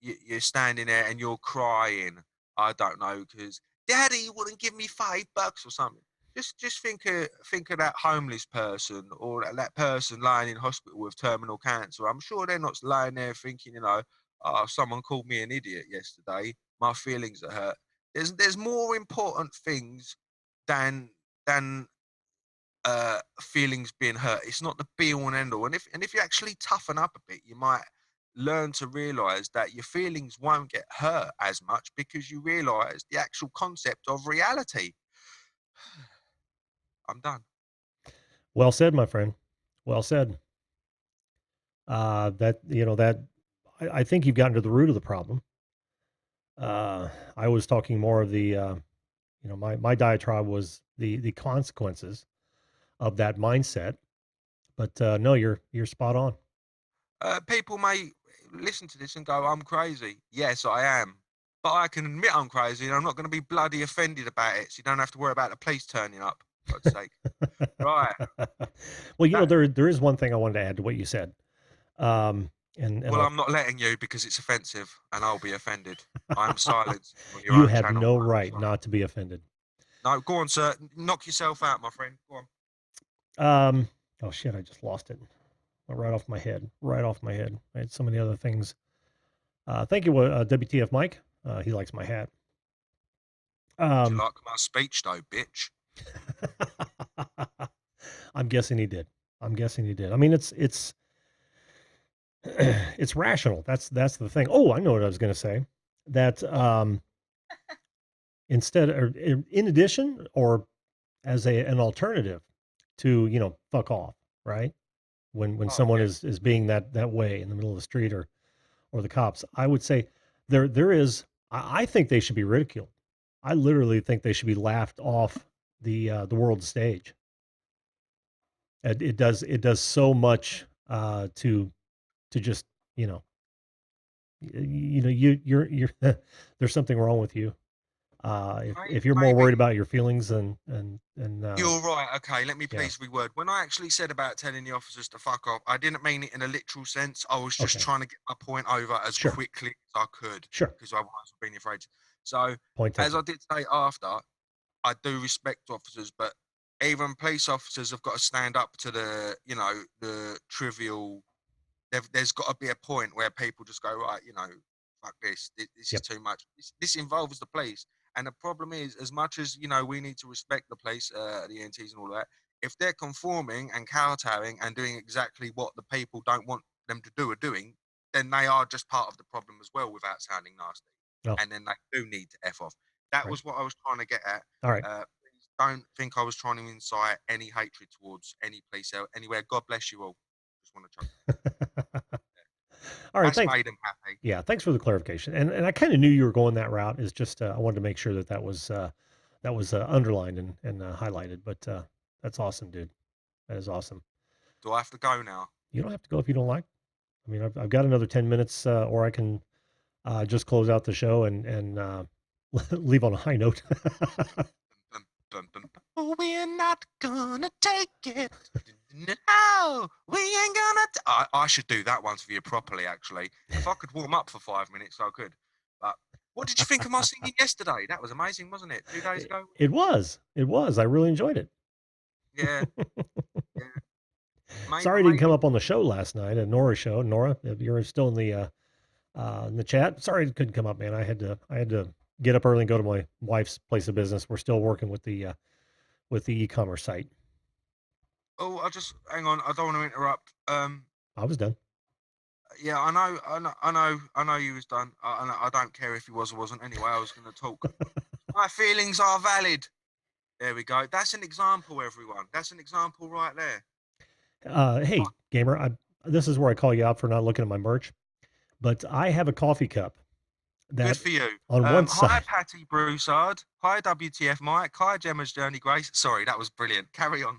C: you're standing there and you're crying, I don't know, because Daddy wouldn't give me $5 or something. Just think of that homeless person, or that person lying in hospital with terminal cancer. I'm sure they're not lying there thinking, oh, someone called me an idiot yesterday. My feelings are hurt. There's more important things than than feelings being hurt. It's not the be all and end all. And if you actually toughen up a bit, you might learn to realize that your feelings won't get hurt as much, because you realize the actual concept of reality. I'm done.
A: Well said, my friend. Well said. That that I think you've gotten to the root of the problem. I was talking more of the my diatribe was the consequences of that mindset. But no, you're spot on.
C: People may listen to this and go, I'm crazy. Yes, I am. But I can admit I'm crazy, and I'm not going to be bloody offended about it. So you don't have to worry about the police turning up, for God's sake. Right.
A: Well,
C: That,
A: there is one thing I wanted to add to what you said. And
C: well,
A: I'll
C: I'm not letting you, because it's offensive, and I'll be offended. I'm silenced on your
A: you
C: own
A: have
C: channel.
A: no
C: I'm
A: right
C: sorry.
A: not to be offended.
C: No, go on, sir. Knock yourself out, my friend. Go on.
A: Oh shit, I just lost it. Right off my head. Right off my head. I had so many other things. Thank you, WTF Mike. He likes my hat.
C: Do you
A: Um,
C: like my speech, though, bitch?
A: I'm guessing he did. I'm guessing he did. I mean, it's it's rational. That's the thing. Oh, I know what I was going to say. That instead, or in addition, or as an alternative to fuck off, right? When
C: Oh,
A: someone
C: yeah.
A: is being that way in the middle of the street, or the cops, I would say there is. I think they should be ridiculed. I literally think they should be laughed off the world stage. It does so much to just you know you're there's something wrong with you if you're more worried
C: Maybe.
A: about your feelings and
C: You're right. Okay, let me
A: yeah.
C: please reword. When I actually said about telling the officers to fuck off, I didn't mean it in a literal sense. I was just
A: Okay.
C: trying to get my point over as
A: Sure.
C: quickly as I could,
A: Sure.
C: because otherwise I've been afraid. So,
A: Point
C: as I
A: taken.
C: did say after, I do respect officers, but even police officers have got to stand up to the trivial. There's got to be a point where people just go, right, fuck this. This is
A: Yep.
C: too much. This involves the police. And the problem is, as much as we need to respect the police, the ENTs and all that, if they're conforming and kowtowing and doing exactly what the people don't want them to do are doing, then they are just part of the problem as well, without sounding nasty.
A: Oh,
C: And then they do need to F off. That
A: right.
C: was what I was trying to get at.
A: All right.
C: Please don't think I was trying to incite any hatred towards any police anywhere. God bless you all. Just want to chuck.
A: All right.
C: That's
A: Thanks.
C: made them happy.
A: Yeah. Thanks for the clarification. And I kind of knew you were going that route. Is just I wanted to make sure that was underlined and highlighted. But that's awesome, dude. That is awesome.
C: Do I have to go now?
A: You don't have to go if you don't like. I mean, I've got another 10 minutes, or I can just close out the show and leave on a high note.
C: Dun, dun, dun, dun. Oh, we're not gonna take it. No, we ain't gonna. I should do that one for you properly, actually. If I could warm up for 5 minutes, I could. But what did you think of my singing yesterday? That was amazing, wasn't it? 2 days ago?
A: It was. It was. I really enjoyed it.
C: Yeah. Yeah.
A: Sorry I didn't come
C: Maybe.
A: up on the show last night, at Nora's show. Nora, if you're still in the chat, sorry I couldn't come up, man. I had to get up early and go to my wife's place of business. We're still working with the e-commerce site.
C: Oh, I just hang on. I don't want to interrupt.
A: I was done.
C: Yeah, I know you was done. I don't care if you was or wasn't. Anyway, I was going to talk. My feelings are valid. There we go. That's an example, everyone. That's an example right there.
A: Hey, gamer, this is where I call you out for not looking at my merch, but I have a coffee cup that
C: Good for you.
A: on one
C: Hi,
A: side.
C: Patty Broussard. Hi, WTF Mike. Hi, Gemma's Journey Grace. Sorry, that was brilliant. Carry on.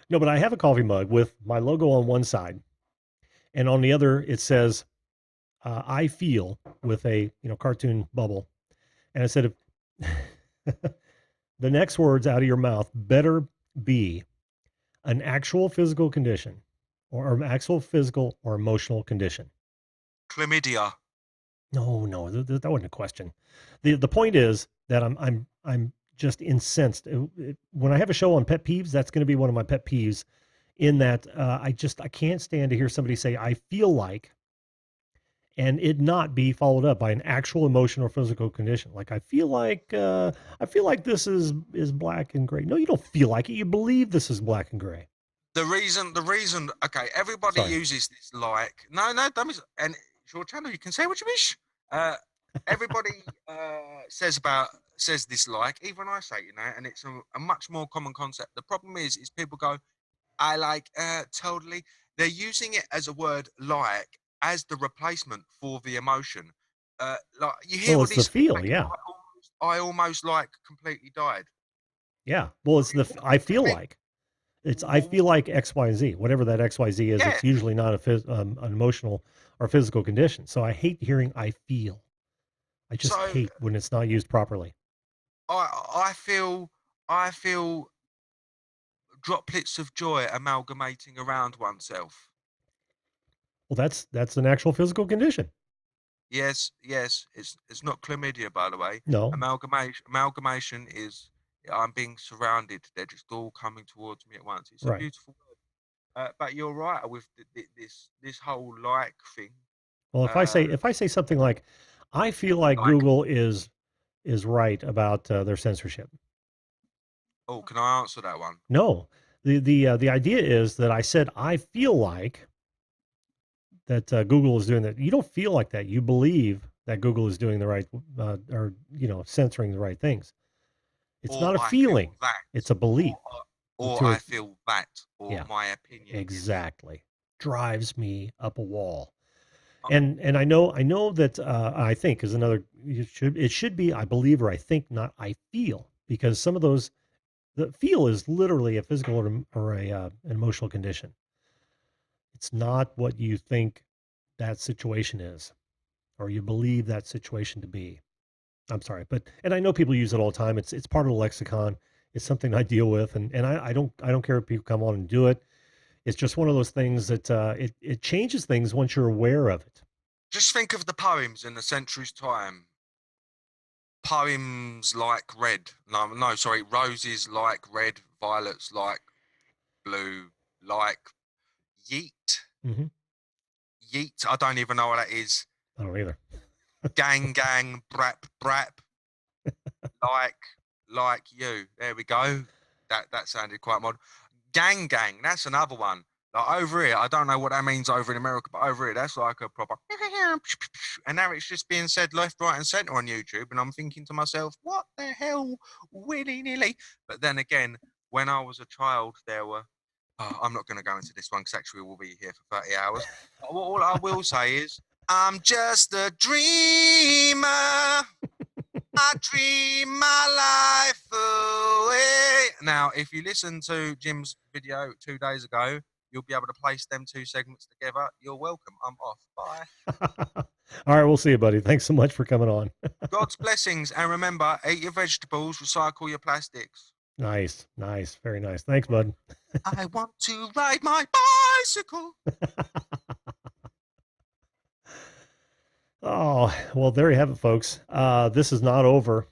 A: No, but I have a coffee mug with my logo on one side, and on the other it says "I feel" with a cartoon bubble, and I said, "The next words out of your mouth better be an actual physical condition, or an actual physical or emotional condition."
C: Chlamydia.
A: No, that wasn't a question. The point is that I'm just incensed. When I have a show on pet peeves, that's going to be one of my pet peeves. In that, I can't stand to hear somebody say "I feel like," and it not be followed up by an actual emotional or physical condition. Like I feel like this is black and gray. No, you don't feel like it. You believe this is black and gray.
C: The reason. Okay, everybody uses this like. No, don't be. And it's your channel. You can say what you wish. Everybody says this like. Even I say, and it's a much more common concept. The problem is people go, I like totally. They're using it as a word like as the replacement for the emotion. Like you hear all
A: it's
C: these
A: the feel,
C: like,
A: yeah.
C: I almost like completely died.
A: Yeah. Well, it's I feel like. It's I feel like X, Y, Z. Whatever that X, Y, Z is, it's usually not an emotional or physical condition. So I hate hearing "I feel." I just hate when it's not used properly.
C: I feel droplets of joy amalgamating around oneself.
A: Well, that's an actual physical condition.
C: Yes. It's not chlamydia, by the way.
A: No.
C: Amalgamation is I'm being surrounded. They're just all coming towards me at once. It's a beautiful word. But you're right with this whole like thing.
A: Well, if I say something like, "I feel like Google is right about their censorship."
C: Oh, can I answer that one?
A: No. The idea is that I said I feel like that Google is doing that. You don't feel like that. You believe that Google is doing the right or censoring the right things. It's not a feeling. It's a belief.
C: Or I feel that, or
A: Yeah,
C: my opinion.
A: exactly. Drives me up a wall. And I know that I think is another. It should be I believe or I think, not I feel, because some of those, the feel is literally a physical or an emotional condition. It's not what you think that situation is, or you believe that situation to be. I'm sorry, and I know people use it all the time. It's part of the lexicon. It's something I deal with, and I don't care if people come on and do it. It's just one of those things that it changes things once you're aware of it.
C: Just think of the poems in a century's time. Poems like red. No, sorry. Roses like red, violets like blue, like yeet.
A: Mm-hmm.
C: Yeet. I don't even know what that is.
A: I don't either.
C: Gang, brap, like you. There we go. That sounded quite modern. Gang. That's another one. Like over here, I don't know what that means over in America, but over here, that's like a proper. And now it's just being said left, right, and centre on YouTube, and I'm thinking to myself, what the hell, willy nilly. But then again, when I was a child, there were. I'm not going to go into this one because actually we'll be here for 30 hours. All I will say is, I'm just a dreamer. I dream my life away. Now, if you listen to Jim's video 2 days ago, you'll be able to place them two segments together. You're welcome. I'm off. Bye.
A: All right, we'll see you, buddy. Thanks so much for coming on.
C: God's blessings. And remember, eat your vegetables, recycle your plastics.
A: Nice, nice, very nice. Thanks, bud.
C: I want to ride my bicycle.
A: Oh, well, there you have it, folks. This is not over.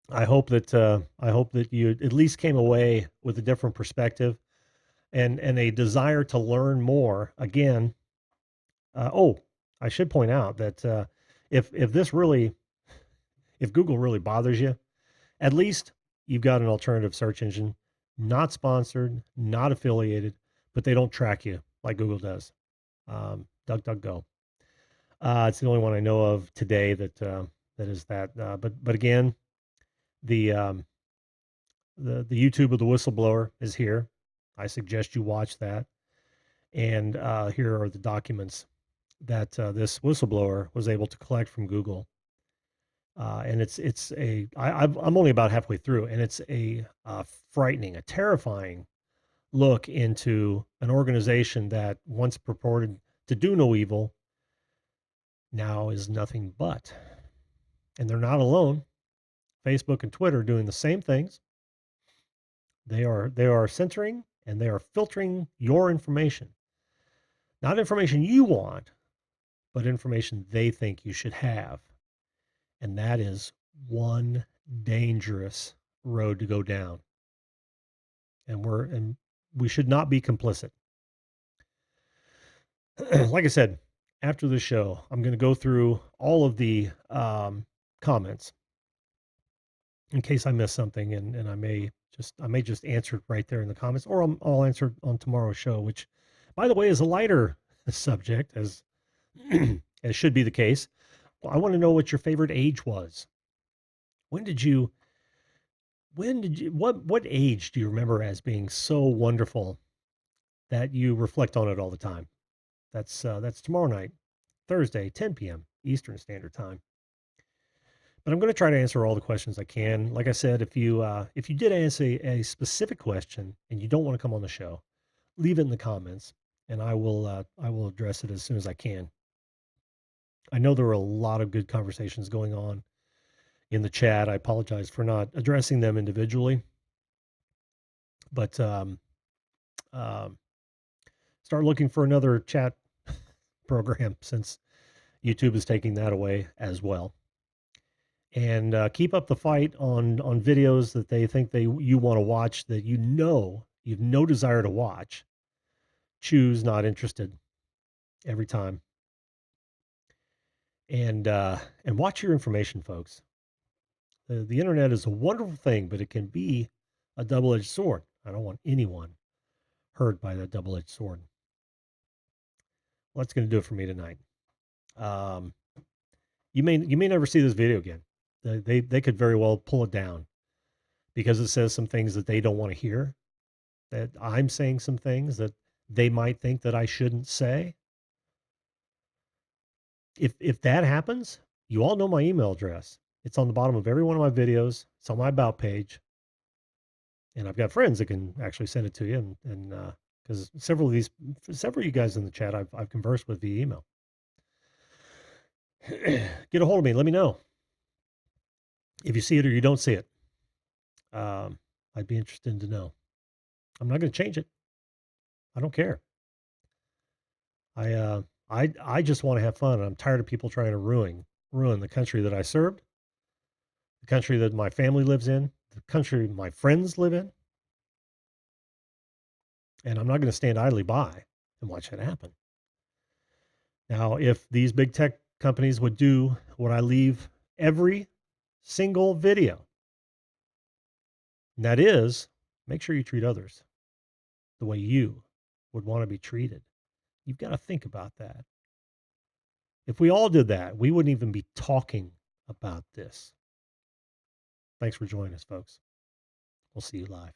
A: I hope that you at least came away with a different perspective and a desire to learn more. Again, oh, I should point out that if this really, if Google really bothers you, at least you've got an alternative search engine, not sponsored, not affiliated, but they don't track you like Google does. DuckDuckGo. It's the only one I know of today that is that. But again, the the YouTube of the whistleblower is here. I suggest you watch that. And here are the documents that this whistleblower was able to collect from Google. And I'm only about halfway through, and it's a frightening, a terrifying look into an organization that once purported to do no evil now is nothing but. And they're not alone. Facebook and Twitter are doing the same things. They are censoring and they are filtering your information. Not information you want, but information they think you should have. And that is one dangerous road to go down. And we should not be complicit. Like I said, after the show, I'm going to go through all of the comments in case I miss something, and I may just answer it right there in the comments, or I'll answer it on tomorrow's show, which, by the way, is a lighter subject, as as should be the case. Well, I want to know what your favorite age was. When did you what age do you remember as being so wonderful that you reflect on it all the time? That's tomorrow night, Thursday, 10 p.m. Eastern Standard Time. But I'm going to try to answer all the questions I can. Like I said, if you did answer a specific question and you don't want to come on the show, leave it in the comments, and I will address it as soon as I can. I know there were a lot of good conversations going on in the chat. I apologize for not addressing them individually, but start looking for another chat program since YouTube is taking that away as well. And keep up the fight on videos that they think you want to watch that you've no desire to watch. Choose not interested every time. And watch your information, folks. The internet is a wonderful thing, but it can be a double-edged sword. I don't want anyone hurt by that double-edged sword. Well, that's going to do it for me tonight. You may never see this video again. They could very well pull it down because it says some things that they don't want to hear. That I'm saying some things that they might think that I shouldn't say. If that happens, you all know my email address. It's on the bottom of every one of my videos. It's on my about page. And I've got friends that can actually send it to you. And because several of you guys in the chat, I've conversed with via email. Get a hold of me. Let me know if you see it or you don't see it. I'd be interested to know. I'm not going to change it. I don't care. I just want to have fun. I'm tired of people trying to ruin the country that I served, the country that my family lives in, the country my friends live in. And I'm not going to stand idly by and watch that happen. Now, if these big tech companies would do what I leave every single video, and that is, make sure you treat others the way you would want to be treated. You've got to think about that. If we all did that, we wouldn't even be talking about this. Thanks for joining us, folks. We'll see you live.